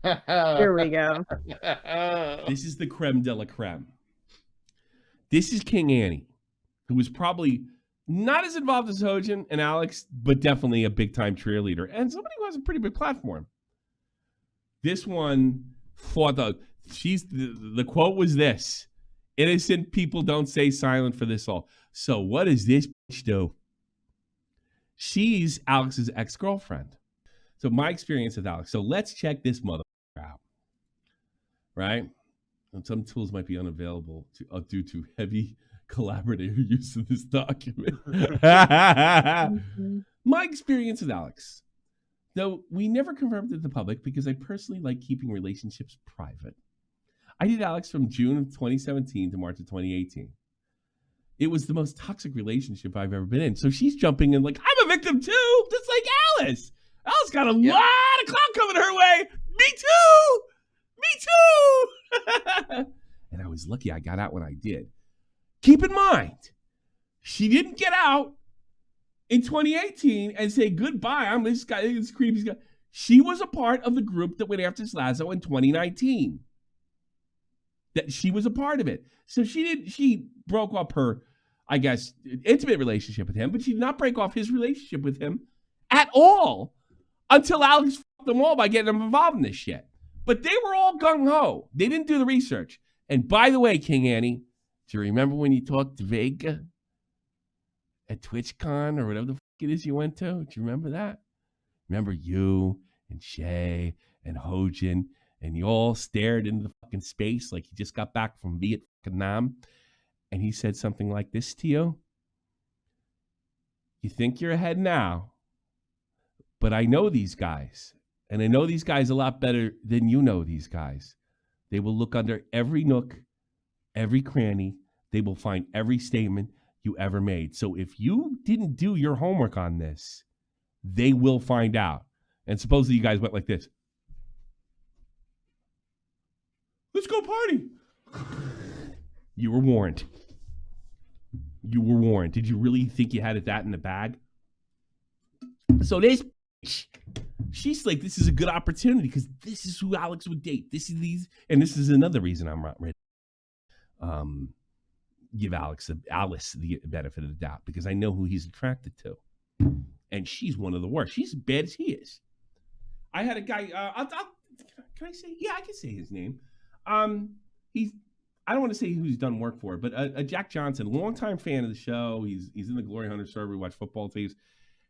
Here we go. This is the creme de la creme. This is Kingani, who was probably not as involved as Hojan and Alex, but definitely a big-time cheerleader and somebody who has a pretty big platform. This one fought the quote was this: innocent people don't stay silent for this all. So what does this bitch do? She's Alex's ex-girlfriend. So my experience with Alex. So let's check this motherfucker out. Right? And some tools might be unavailable due to heavy collaborative use of this document. My experience with Alex. Though we never confirmed it to the public because I personally like keeping relationships private. I did Alex from June of 2017 to March of 2018. It was the most toxic relationship I've ever been in. So she's jumping in like, I'm a victim too, just like Alice. Alice got a lot of clout coming her way. Me too. And I was lucky I got out when I did. Keep in mind, she didn't get out in 2018 and say goodbye. I'm this guy, this creepy guy. She was a part of the group that went after Slazo in 2019. That she was a part of it. So she broke up her, I guess, intimate relationship with him, but she did not break off his relationship with him at all until Alex fucked them all by getting them involved in this shit. But they were all gung-ho. They didn't do the research. And by the way, Kingani, do you remember when you talked to Vega at TwitchCon or whatever the fuck it is you went to? Do you remember that? Remember you and Shay and Hojan and you all stared into the fucking space like you just got back from Vietnam and he said something like this to you? You think you're ahead now, but I know these guys. And I know these guys a lot better than you know these guys. They will look under every nook, every cranny. They will find every statement you ever made. So if you didn't do your homework on this, they will find out. And supposedly you guys went like this. Let's go party. You were warned. You were warned. Did you really think you had that in the bag? So this bitch, she's like, this is a good opportunity because this is who Alex would date. This is another reason I'm not ready. Give Alice the benefit of the doubt because I know who he's attracted to, and she's one of the worst. She's as bad as he is. I had a guy. Can I say? Yeah, I can say his name. I don't want to say who he's done work for, but a Jack Johnson, longtime fan of the show. He's in the Glory Hunter server. We watch football teams.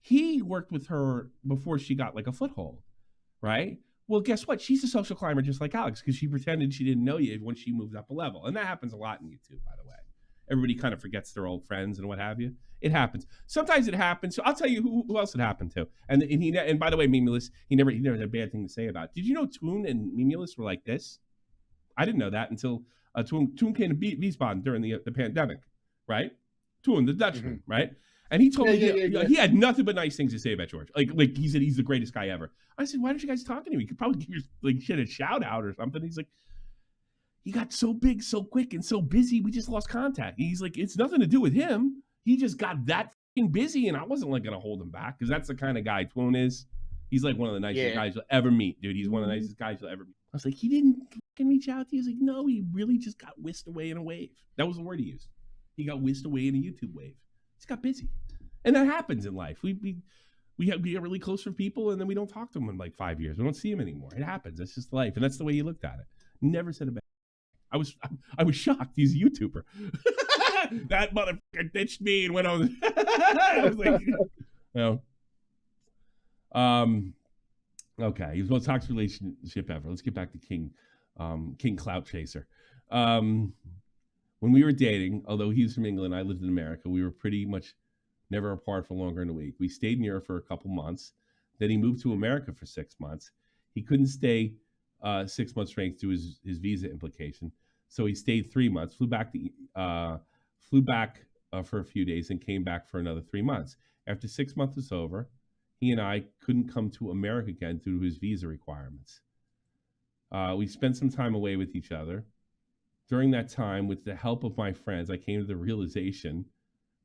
He worked with her before she got like a foothold, right? Well, guess what? She's a social climber just like Alex because she pretended she didn't know you when she moved up a level. And that happens a lot in YouTube, by the way. Everybody kind of forgets their old friends and what have you. It happens. Sometimes it happens. So I'll tell you who else it happened to. And by the way, Mimulus, he never had a bad thing to say about it. Did you know Toon and Mimulus were like this? I didn't know that until Toon came to Wiesbaden during the pandemic, right? Toon, the Dutchman, right? And he told me he had nothing but nice things to say about George. Like he said he's the greatest guy ever. I said, why don't you guys talk to him? You could probably give your shit a shout out or something. He's like, he got so big, so quick, and so busy, we just lost contact. He's like, it's nothing to do with him. He just got that fucking busy, and I wasn't like gonna hold him back because that's the kind of guy Toon is. He's like one of the nicest guys you'll ever meet, dude. He's one of the nicest guys you'll ever meet. I was like, he didn't fucking reach out to you. He's like, no, he really just got whisked away in a wave. That was the word he used. He got whisked away in a YouTube wave. Just got busy. And that happens in life. We get really close for people, and then we don't talk to them in like 5 years. We don't see them anymore. It happens. That's just life, and that's the way you looked at it. Never said a bad. I was shocked. He's a YouTuber. That motherfucker ditched me and went on. I was like, okay. He was the most toxic relationship ever. Let's get back to King Clout Chaser. When we were dating, although he was from England, I lived in America. We were pretty much never apart for longer than a week. We stayed in Europe for a couple months. Then he moved to America for 6 months. He couldn't stay 6 months straight to his visa implication. So he stayed 3 months, flew back for a few days and came back for another 3 months. After 6 months was over, he and I couldn't come to America again due to his visa requirements. We spent some time away with each other. During that time, with the help of my friends, I came to the realization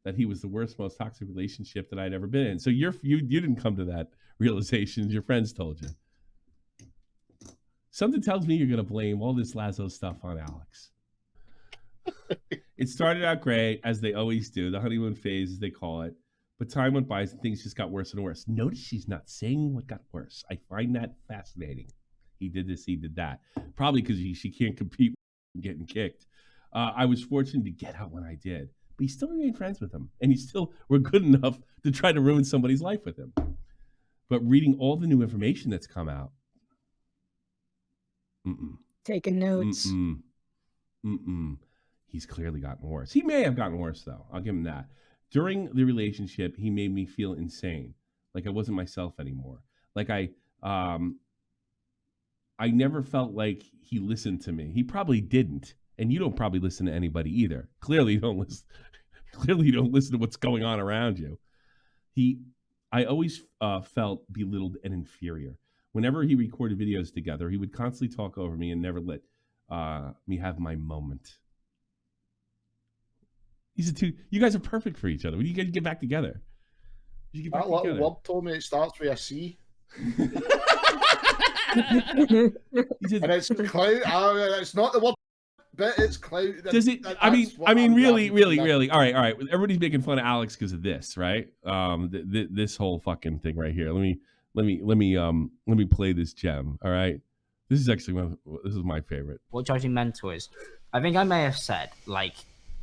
that he was the worst, most toxic relationship that I'd ever been in. So you didn't come to that realization. Your friends told you. Something tells me you're going to blame all this Slazo stuff on Alex. It started out great, as they always do, the honeymoon phase, as they call it. But time went by and things just got worse and worse. Notice she's not saying what got worse. I find that fascinating. He did this, he did that. Probably because she can't compete with getting kicked. I was fortunate to get out when I did. But he still remained friends with him. And he still were good enough to try to ruin somebody's life with him. But reading all the new information that's come out. Taking notes. He's clearly gotten worse. He may have gotten worse, though. I'll give him that. During the relationship, he made me feel insane. Like I wasn't myself anymore. Like I never felt like he listened to me. He probably didn't. And you don't probably listen to anybody either. Clearly you don't listen. Clearly you don't listen to what's going on around you. I always felt belittled and inferior. Whenever he recorded videos together, he would constantly talk over me and never let me have my moment. You guys are perfect for each other. When you guys get back together? That little word told me it starts with a C. And it's clout. It's not the word, but it's clout. Does it? I mean, really. All right. Everybody's making fun of Alex because of this, right? This whole fucking thing right here. Let me play this gem. All right. This is actually my favorite. What judgmental is, I think I may have said like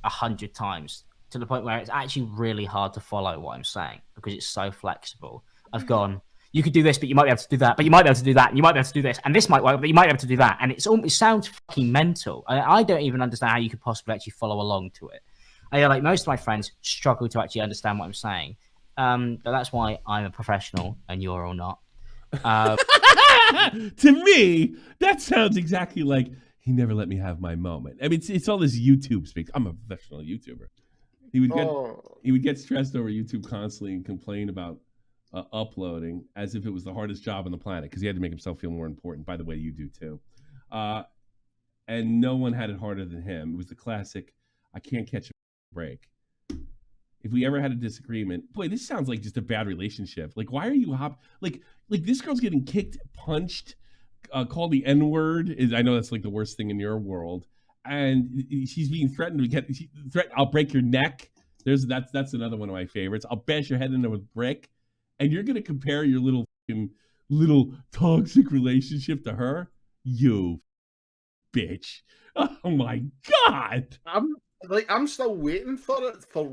100 times to the point where it's actually really hard to follow what I'm saying because it's so flexible. I've gone, you could do this, but you might be able to do that, but you might be able to do that, and you might be able to do this, and this might work, but you might be able to do that. And it sounds fucking mental. I don't even understand how you could possibly actually follow along to it. Like most of my friends struggle to actually understand what I'm saying. But that's why I'm a professional and you're all not. To me, that sounds exactly like he never let me have my moment. I mean, it's all this YouTube speak. I'm a professional YouTuber. He would get stressed over YouTube constantly and complain about uploading as if it was the hardest job on the planet because he had to make himself feel more important. By the way, you do too. And no one had it harder than him. It was the classic, I can't catch a break. If we ever had a disagreement, boy, this sounds like just a bad relationship. Like, why are you like this girl's getting kicked, punched, called the N-word. I know that's like the worst thing in your world. And she's being threatened to I'll break your neck. That's another one of my favorites. I'll bash your head into a brick. And you're gonna compare your little toxic relationship to her? You bitch. Oh my God. I'm still waiting for it for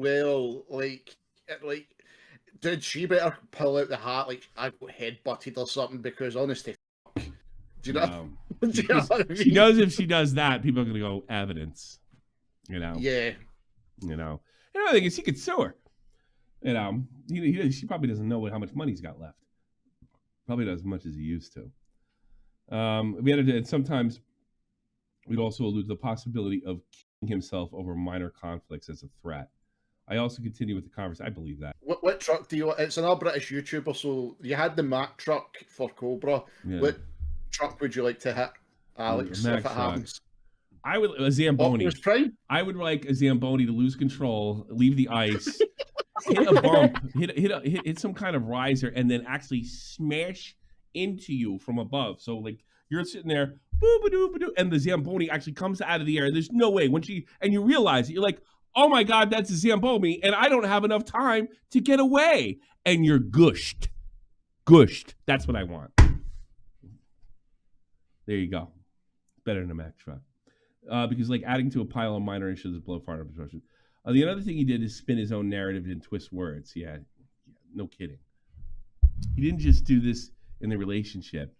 did she better pull out the hat like I got headbutted or something because honestly, do you know? Do you know what I mean? She knows if she does that, people are gonna go evidence. You know. Yeah. You know. Another thing is he could sue her. You know, she probably doesn't know how much money he's got left. Probably not as much as he used to. Sometimes we'd also allude to the possibility of killing himself over minor conflicts as a threat. I also continue with the conversation. I believe that. What truck do you? It's another British YouTuber. So you had the Mack truck for Cobra. Yeah. What truck would you like to hit, Alex? If it happens, I would a Zamboni. I would like a Zamboni to lose control, leave the ice, hit a bump, hit some kind of riser, and then actually smash into you from above. So like you're sitting there, boo-ba-doo-ba-doo, and the Zamboni actually comes out of the air. There's no way and you realize it, you're like, oh my God, that's a Zamboni, and I don't have enough time to get away. And you're gushed. That's what I want. There you go. Better than a Mack truck. Because like adding to a pile of minor issues is blow fart of obstruction. The other thing he did is spin his own narrative and twist words. Yeah, no kidding. He didn't just do this in the relationship,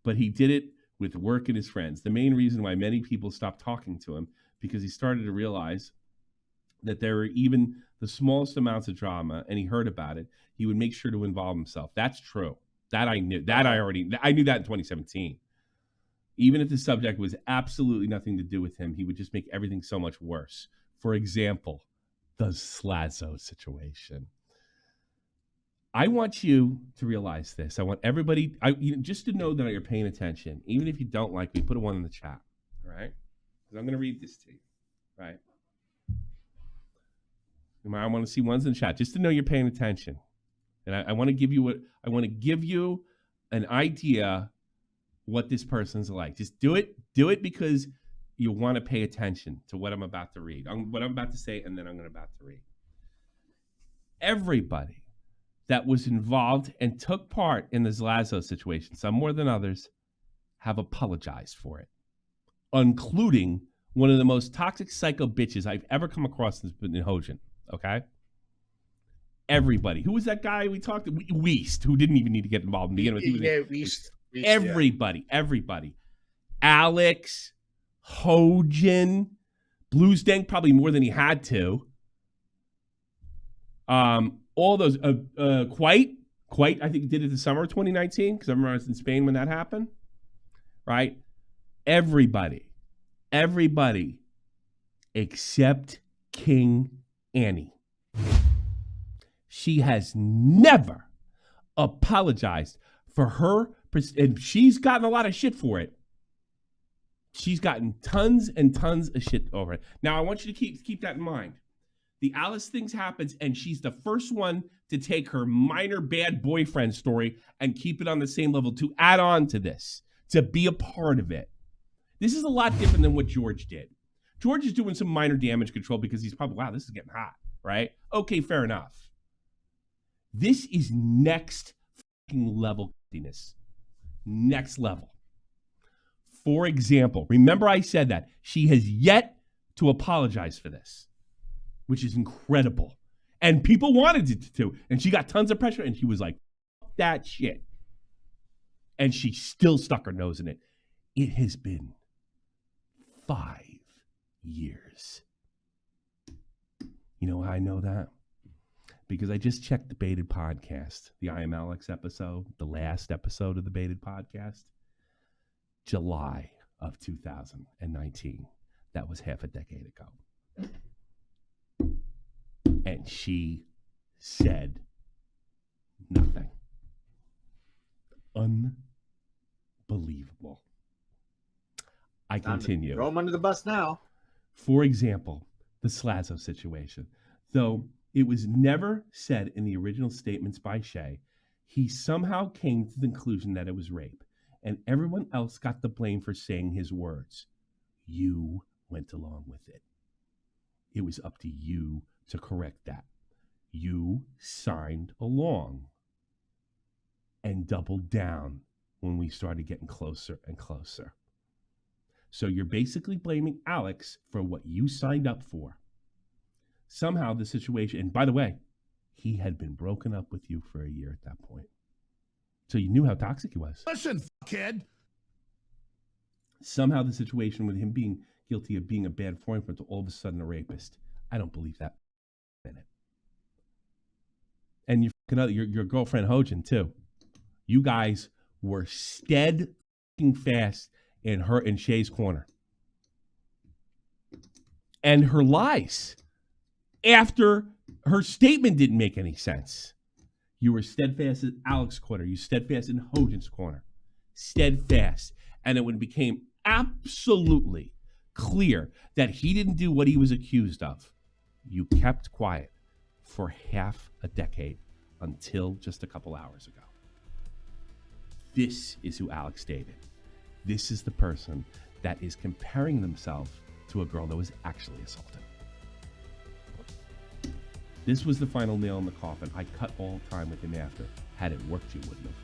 but he did it with work and his friends. The main reason why many people stopped talking to him because he started to realize that there were even the smallest amounts of drama, and he heard about it. He would make sure to involve himself. That's true. That I knew. I knew that in 2017. Even if the subject was absolutely nothing to do with him, he would just make everything so much worse. For example, the Slazo situation. I want you to realize this. I want everybody, just to know that you're paying attention. Even if you don't like me, put a 1 in the chat. All right? Because I'm going to read this to you. Right? I want to see 1s in the chat, just to know you're paying attention. And I want to give you an idea what this person's like. Just do it. Do it because you want to pay attention to what I'm about to read, what I'm about to say, and then I'm about to read. Everybody that was involved and took part in the Slazo situation, some more than others, have apologized for it, including one of the most toxic psycho bitches I've ever come across in Hojan, okay? Everybody. Who was that guy we talked to? Weist, who didn't even need to get involved in the beginning. Weist. Everybody. Alex, Hojan, Bluesdank, probably more than he had to. All those, Quite, I think he did it the summer of 2019, because I remember I was in Spain when that happened, right? Everybody, except Kingani. She has never apologized for her, and she's gotten a lot of shit for it. She's gotten tons and tons of shit over it. Now, I want you to keep that in mind. The Alice things happens, and she's the first one to take her minor bad boyfriend story and keep it on the same level, to add on to this, to be a part of it. This is a lot different than what George did. George is doing some minor damage control because he's probably, wow, this is getting hot, right? Okay, fair enough. This is next fucking level craziness. Next level. For example, remember I said that she has yet to apologize for this, which is incredible. And people wanted it to. And she got tons of pressure, and she was like, fuck that shit. And she still stuck her nose in it. It has been 5 years. You know how I know that? Because I just checked the Baited podcast, the ImAlexx's episode, the last episode of the Baited podcast, July of 2019. That was half a decade ago. And she said nothing. Unbelievable. I continue. Throw him under the bus now. For example, the Slazo situation. Though it was never said in the original statements by Shay, he somehow came to the conclusion that it was rape, and everyone else got the blame for saying his words. You went along with it. It was up to you to correct that. You signed along and doubled down when we started getting closer and closer. So you're basically blaming Alex for what you signed up for. Somehow the situation, and by the way, he had been broken up with you for a year at that point. So you knew how toxic he was. Listen, kid. Somehow the situation with him being guilty of being a bad boyfriend to all of a sudden a rapist. I don't believe that. And your girlfriend Hojan too. You guys were steadfast in Shay's corner. And her lies after her statement didn't make any sense. You were steadfast in Alex's corner. You steadfast in Hojan's corner. Steadfast. And then when it became absolutely clear that he didn't do what he was accused of, you kept quiet for half a decade until just a couple hours ago. This is who Alex dated. This is the person that is comparing themselves to a girl that was actually assaulted. This was the final nail in the coffin. I cut all time with him after. Had it worked, you wouldn't have.